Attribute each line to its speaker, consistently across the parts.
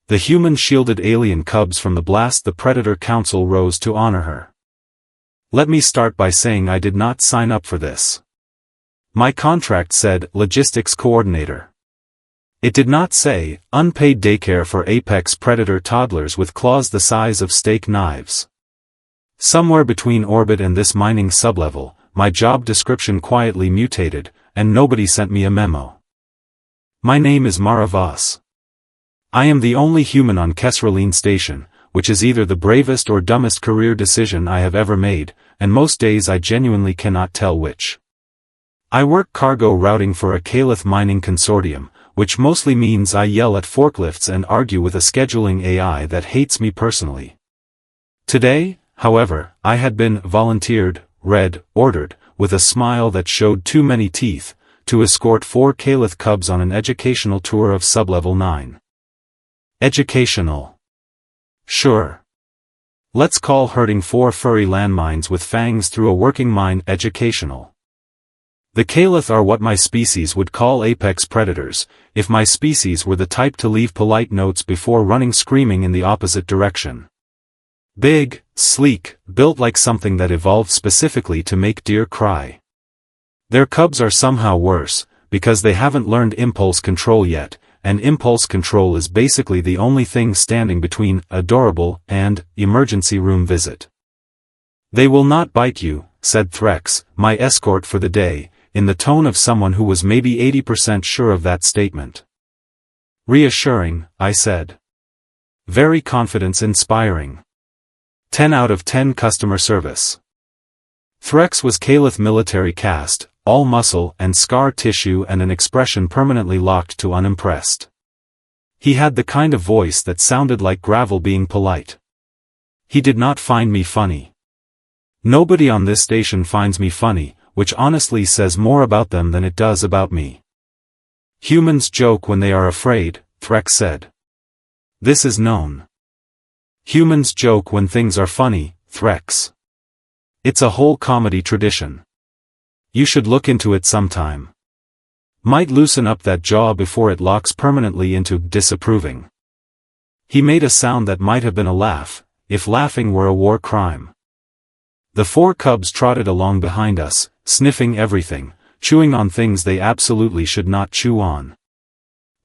Speaker 1: The human-shielded alien cubs from the blast. The Predator Council rose to honor her. Let me start by saying I did not sign up for this. My contract said, Logistics Coordinator. It did not say, Unpaid Daycare for Apex Predator Toddlers with claws the size of steak knives. Somewhere between orbit and this mining sublevel, my job description quietly mutated, and nobody sent me a memo. My name is Mara Voss. I am the only human on Kesraline Station, which is either the bravest or dumbest career decision I have ever made, and most days I genuinely cannot tell which. I work cargo routing for a Calith mining consortium, which mostly means I yell at forklifts and argue with a scheduling AI that hates me personally. Today, however, I had been volunteered, ordered, with a smile that showed too many teeth, to escort 4 Calith cubs on an educational tour of Sublevel 9. Educational. Sure. Let's call herding 4 furry landmines with fangs through a working mine educational. The Calith are what my species would call apex predators, if my species were the type to leave polite notes before running screaming in the opposite direction. Big, sleek, built like something that evolved specifically to make deer cry. Their cubs are somehow worse, because they haven't learned impulse control yet, and impulse control is basically the only thing standing between adorable and emergency room visit. They will not bite you, said Threx, my escort for the day, in the tone of someone who was maybe 80% sure of that statement. Reassuring, I said. Very confidence-inspiring. 10 out of 10 customer service. Threx was Calith military caste, all muscle and scar tissue and an expression permanently locked to unimpressed. He had the kind of voice that sounded like gravel being polite. He did not find me funny. Nobody on this station finds me funny, which honestly says more about them than it does about me. Humans joke when they are afraid, Threx said. This is known. Humans joke when things are funny, Threx. It's a whole comedy tradition. You should look into it sometime. Might loosen up that jaw before it locks permanently into disapproving. He made a sound that might have been a laugh, if laughing were a war crime. The 4 cubs trotted along behind us, sniffing everything, chewing on things they absolutely should not chew on.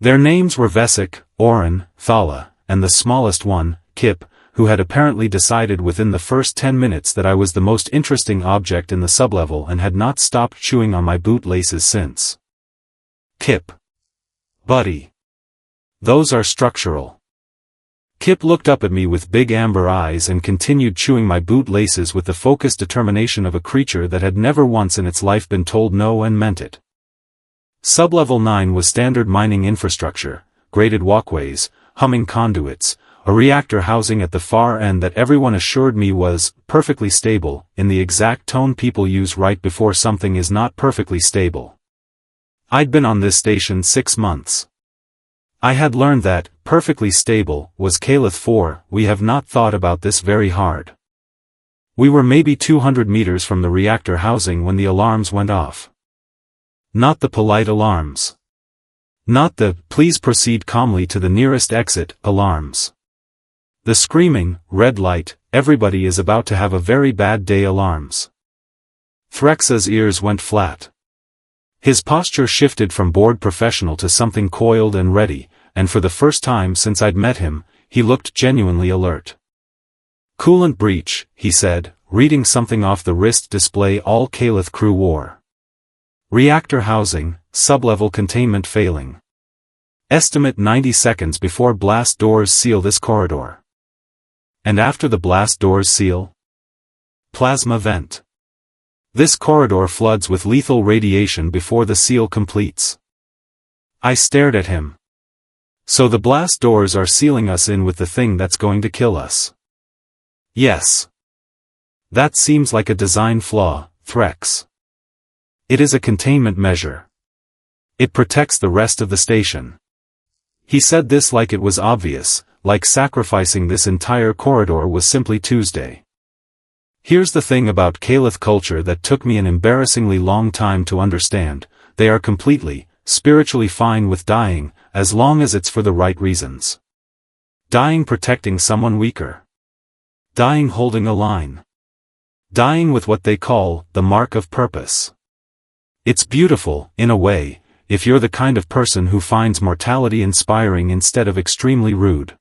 Speaker 1: Their names were Vesic, Oren, Thala, and the smallest one, Kip, who had apparently decided within the first 10 minutes that I was the most interesting object in the sublevel and had not stopped chewing on my boot laces since. Kip. Buddy. Those are structural. Kip looked up at me with big amber eyes and continued chewing my boot laces with the focused determination of a creature that had never once in its life been told no and meant it. Sublevel 9 was standard mining infrastructure, graded walkways, humming conduits, a reactor housing at the far end that everyone assured me was perfectly stable, in the exact tone people use right before something is not perfectly stable. I'd been on this station 6 months. I had learned that, perfectly stable, was Calith 4, we have not thought about this very hard. We were maybe 200 meters from the reactor housing when the alarms went off. Not the polite alarms. Not the, please proceed calmly to the nearest exit, alarms. The screaming, red light, everybody is about to have a very bad day alarms. Threx's ears went flat. His posture shifted from bored professional to something coiled and ready, and for the first time since I'd met him, he looked genuinely alert. Coolant breach, he said, reading something off the wrist display all Calith crew wore. Reactor housing, sublevel containment failing. Estimate 90 seconds before blast doors seal this corridor. And after the blast doors seal? Plasma vent. This corridor floods with lethal radiation before the seal completes. I stared at him. So the blast doors are sealing us in with the thing that's going to kill us. Yes. That seems like a design flaw, Threx. It is a containment measure. It protects the rest of the station. He said this like it was obvious, like sacrificing this entire corridor was simply Tuesday. Here's the thing about Calith culture that took me an embarrassingly long time to understand, they are completely, spiritually fine with dying, as long as it's for the right reasons. Dying protecting someone weaker. Dying holding a line. Dying with what they call the mark of purpose. It's beautiful, in a way, if you're the kind of person who finds mortality inspiring instead of extremely rude.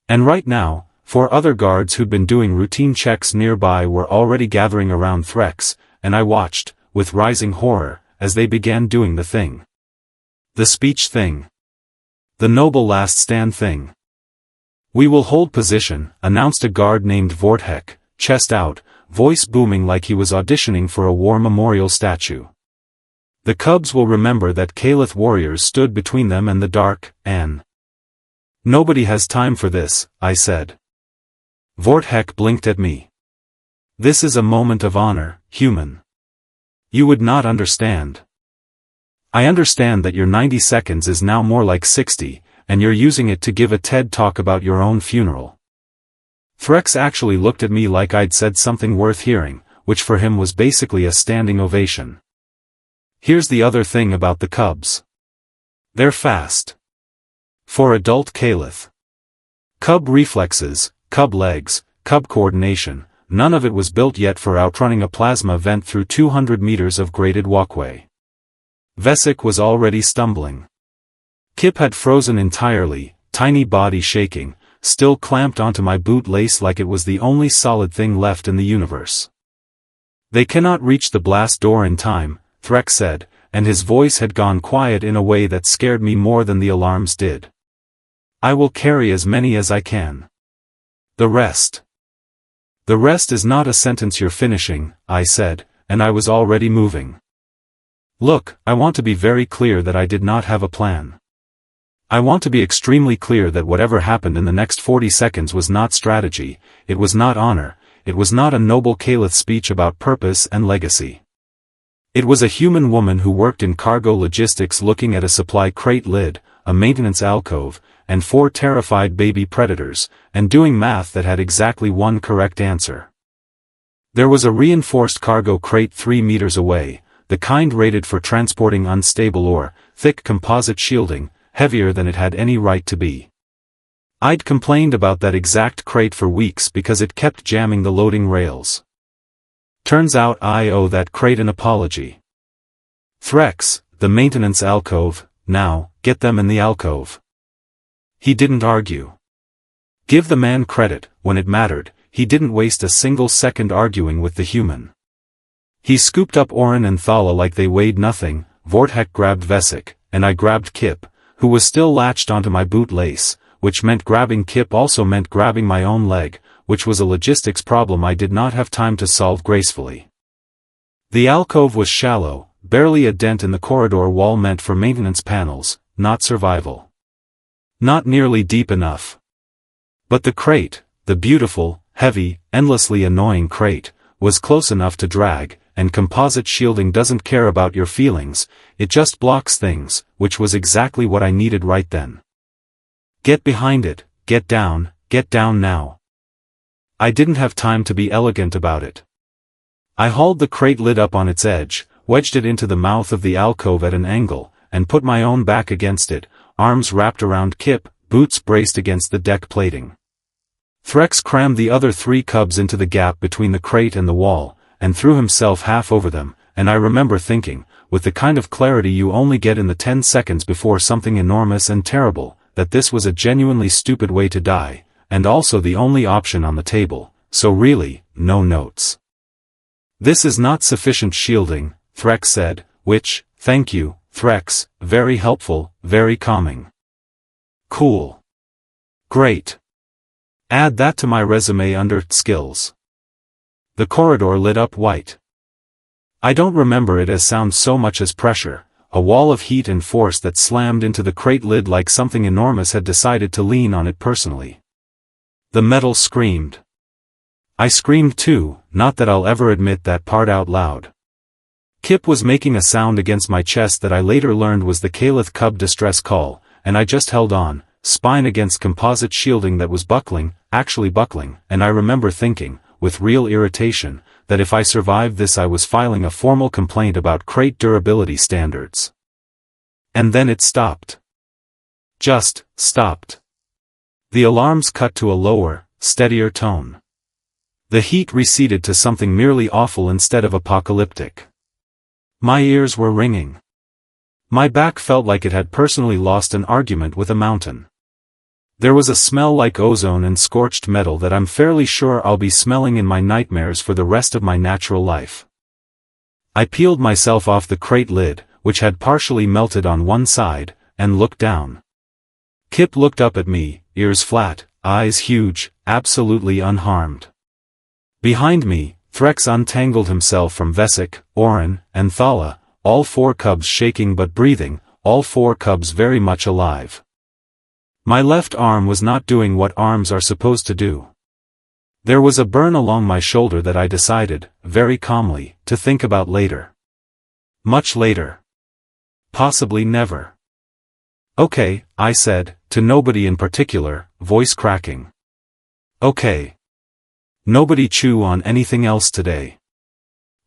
Speaker 1: And right now, 4 other guards who'd been doing routine checks nearby were already gathering around Threx, and I watched, with rising horror, as they began doing the thing. The speech thing. The noble last stand thing. "We will hold position," announced a guard named Vorthek, chest out, voice booming like he was auditioning for a war memorial statue. "The Cubs will remember that Kalith warriors stood between them and the dark, and..." "Nobody has time for this," I said. Vorthek blinked at me. "This is a moment of honor, human. You would not understand. I understand that your 90 seconds is now more like 60, and you're using it to give a TED talk about your own funeral." Threx actually looked at me like I'd said something worth hearing, which for him was basically a standing ovation. Here's the other thing about the Cubs. They're fast. For adult Kalith. Cub reflexes, Cub legs, Cub coordination, none of it was built yet for outrunning a plasma vent through 200 meters of graded walkway. Vesic was already stumbling. Kip had frozen entirely, tiny body shaking, still clamped onto my boot lace like it was the only solid thing left in the universe. "They cannot reach the blast door in time," Threx said, and his voice had gone quiet in a way that scared me more than the alarms did. "I will carry as many as I can. The rest." "The rest is not a sentence you're finishing," I said, and I was already moving. "Look, I want to be very clear that I did not have a plan. I want to be extremely clear that whatever happened in the next 40 seconds was not strategy, it was not honor, it was not a noble Kalith speech about purpose and legacy. It was a human woman who worked in cargo logistics looking at a supply crate lid, a maintenance alcove, and 4 terrified baby predators, and doing math that had exactly one correct answer. There was a reinforced cargo crate 3 meters away, the kind rated for transporting unstable ore, thick composite shielding, heavier than it had any right to be. I'd complained about that exact crate for weeks because it kept jamming the loading rails. Turns out I owe that crate an apology. "Threx, the maintenance alcove, now, get them in the alcove." He didn't argue. Give the man credit, when it mattered, he didn't waste a single second arguing with the human. He scooped up Orin and Thala like they weighed nothing, Vorthek grabbed Vesic, and I grabbed Kip, who was still latched onto my boot lace, which meant grabbing Kip also meant grabbing my own leg, which was a logistics problem I did not have time to solve gracefully. The alcove was shallow, barely a dent in the corridor wall meant for maintenance panels, not survival. Not nearly deep enough. But the crate, the beautiful, heavy, endlessly annoying crate, was close enough to drag, and composite shielding doesn't care about your feelings, it just blocks things, which was exactly what I needed right then. "Get behind it, get down now." I didn't have time to be elegant about it. I hauled the crate lid up on its edge, wedged it into the mouth of the alcove at an angle, and put my own back against it, arms wrapped around Kip, boots braced against the deck plating. Threx crammed the other 3 Cubs into the gap between the crate and the wall, and threw himself half over them, and I remember thinking, with the kind of clarity you only get in the 10 seconds before something enormous and terrible, that this was a genuinely stupid way to die, and also the only option on the table, so really, no notes. "This is not sufficient shielding," Threx said, which, thank you, Threx, very helpful, very calming. "Cool. Great. Add that to my resume under skills." The corridor lit up white. I don't remember it as sound so much as pressure, a wall of heat and force that slammed into the crate lid like something enormous had decided to lean on it personally. The metal screamed. I screamed too, not that I'll ever admit that part out loud. Kip was making a sound against my chest that I later learned was the Kalith Cub distress call, and I just held on, spine against composite shielding that was buckling, actually buckling, and I remember thinking, with real irritation, that if I survived this I was filing a formal complaint about crate durability standards. And then it stopped. Just stopped. The alarms cut to a lower, steadier tone. The heat receded to something merely awful instead of apocalyptic. My ears were ringing. My back felt like it had personally lost an argument with a mountain. There was a smell like ozone and scorched metal that I'm fairly sure I'll be smelling in my nightmares for the rest of my natural life. I peeled myself off the crate lid, which had partially melted on one side, and looked down. Kip looked up at me, ears flat, eyes huge, absolutely unharmed. Behind me, Threx untangled himself from Vesic, Orin, and Thala, all 4 cubs shaking but breathing, all 4 cubs very much alive. My left arm was not doing what arms are supposed to do. There was a burn along my shoulder that I decided, very calmly, to think about later. Much later. Possibly never. Okay, I said, to nobody in particular, voice cracking. Okay. Nobody chew on anything else today.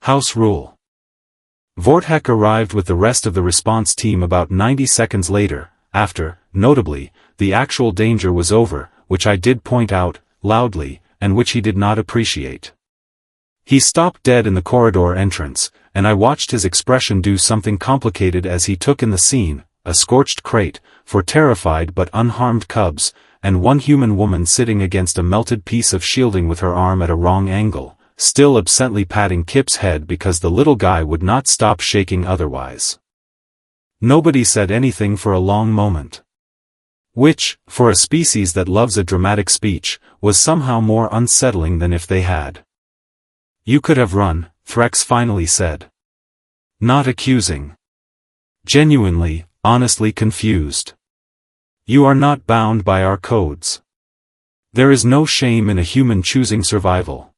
Speaker 1: House rule. Vorthek arrived with the rest of the response team about 90 seconds later, after, notably, the actual danger was over, which I did point out, loudly, and which he did not appreciate. He stopped dead in the corridor entrance, and I watched his expression do something complicated as he took in the scene, a scorched crate, for terrified but unharmed cubs, and one human woman sitting against a melted piece of shielding with her arm at a wrong angle, still absently patting Kip's head because the little guy would not stop shaking otherwise. Nobody said anything for a long moment. Which, for a species that loves a dramatic speech, was somehow more unsettling than if they had. You could have run, Threx finally said. Not accusing. Genuinely, honestly confused. You are not bound by our codes. There is no shame in a human choosing survival.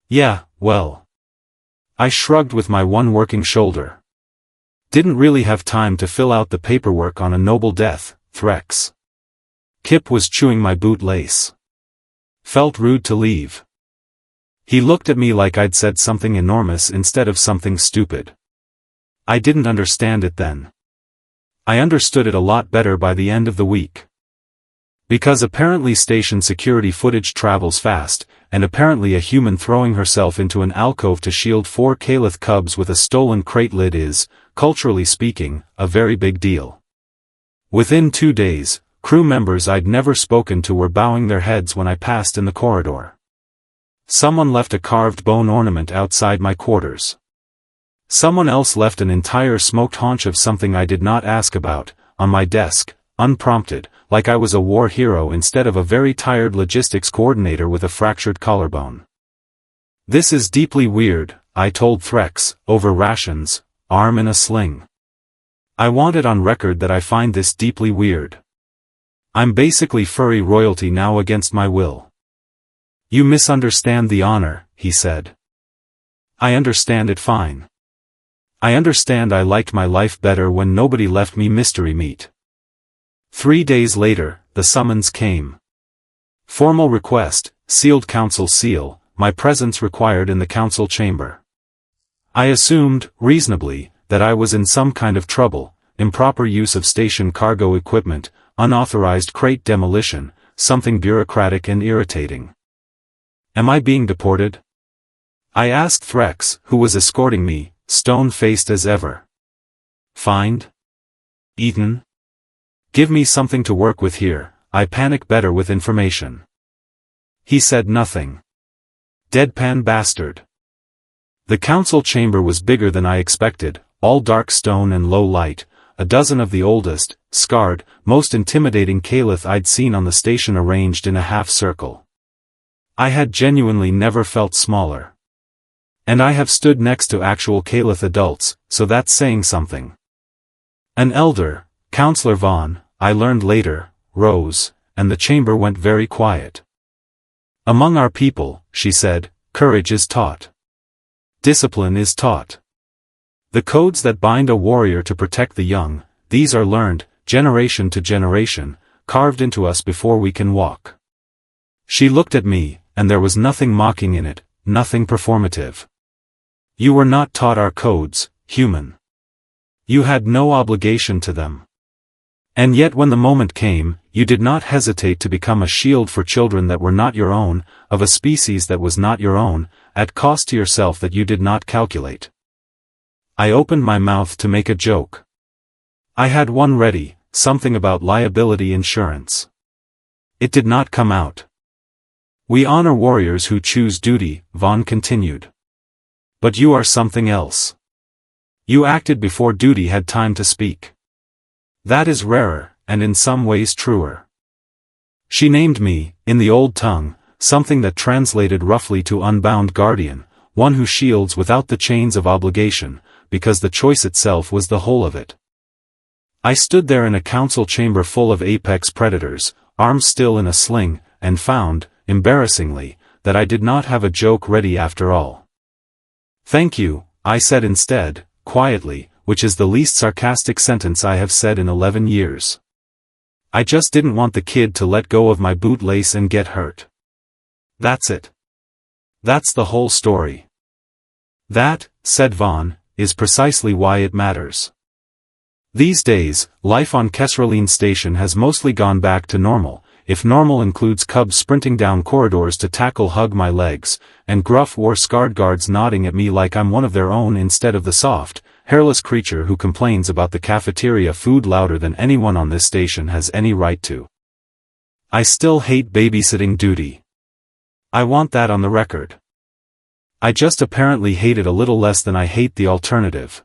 Speaker 1: Yeah, well. I shrugged with my one working shoulder. Didn't really have time to fill out the paperwork on a noble death, Threx. Kip was chewing my boot lace. Felt rude to leave. He looked at me like I'd said something enormous instead of something stupid. I didn't understand it then. I understood it a lot better by the end of the week. Because apparently station security footage travels fast, and apparently a human throwing herself into an alcove to shield 4 Calith cubs with a stolen crate lid is, culturally speaking, a very big deal. Within 2 days, crew members I'd never spoken to were bowing their heads when I passed in the corridor. Someone left a carved bone ornament outside my quarters. Someone else left an entire smoked haunch of something I did not ask about, on my desk, unprompted, like I was a war hero instead of a very tired logistics coordinator with a fractured collarbone. This is deeply weird, I told Threx, over rations, arm in a sling. I want it on record that I find this deeply weird. I'm basically furry royalty now against my will. You misunderstand the honor, he said. I understand it fine. I understand I liked my life better when nobody left me mystery meat. 3 days later, the summons came. Formal request, sealed council seal, my presence required in the council chamber. I assumed, reasonably, that I was in some kind of trouble, improper use of station cargo equipment, unauthorized crate demolition, something bureaucratic and irritating. Am I being deported? I asked Threx, who was escorting me, stone-faced as ever. Fined? Eaten? Give me something to work with here, I panic better with information. He said nothing. Deadpan bastard. The council chamber was bigger than I expected, all dark stone and low light, a dozen of the oldest, scarred, most intimidating Calith I'd seen on the station arranged in a half-circle. I had genuinely never felt smaller. And I have stood next to actual Calith adults, so that's saying something. An elder, Counselor Vaughn, I learned later, rose, and the chamber went very quiet. Among our people, she said, courage is taught. Discipline is taught. The codes that bind a warrior to protect the young, these are learned, generation to generation, carved into us before we can walk. She looked at me, and there was nothing mocking in it, nothing performative. You were not taught our codes, human. You had no obligation to them. And yet when the moment came, you did not hesitate to become a shield for children that were not your own, of a species that was not your own, at cost to yourself that you did not calculate. I opened my mouth to make a joke. I had one ready, something about liability insurance. It did not come out. We honor warriors who choose duty, Vaughn continued. But you are something else. You acted before duty had time to speak. That is rarer, and in some ways truer. She named me, in the old tongue, something that translated roughly to unbound guardian, one who shields without the chains of obligation, because the choice itself was the whole of it. I stood there in a council chamber full of apex predators, arms still in a sling, and found, embarrassingly, that I did not have a joke ready after all. Thank you, I said instead, quietly, which is the least sarcastic sentence I have said in 11 years. I just didn't want the kid to let go of my bootlace and get hurt. That's it. That's the whole story. That, said Vaughn, is precisely why it matters. These days, life on Kesraline Station has mostly gone back to normal, if normal includes cubs sprinting down corridors to hug my legs, and gruff war-scarred guards nodding at me like I'm one of their own instead of the soft, hairless creature who complains about the cafeteria food louder than anyone on this station has any right to. I still hate babysitting duty. I want that on the record. I just apparently hate it a little less than I hate the alternative.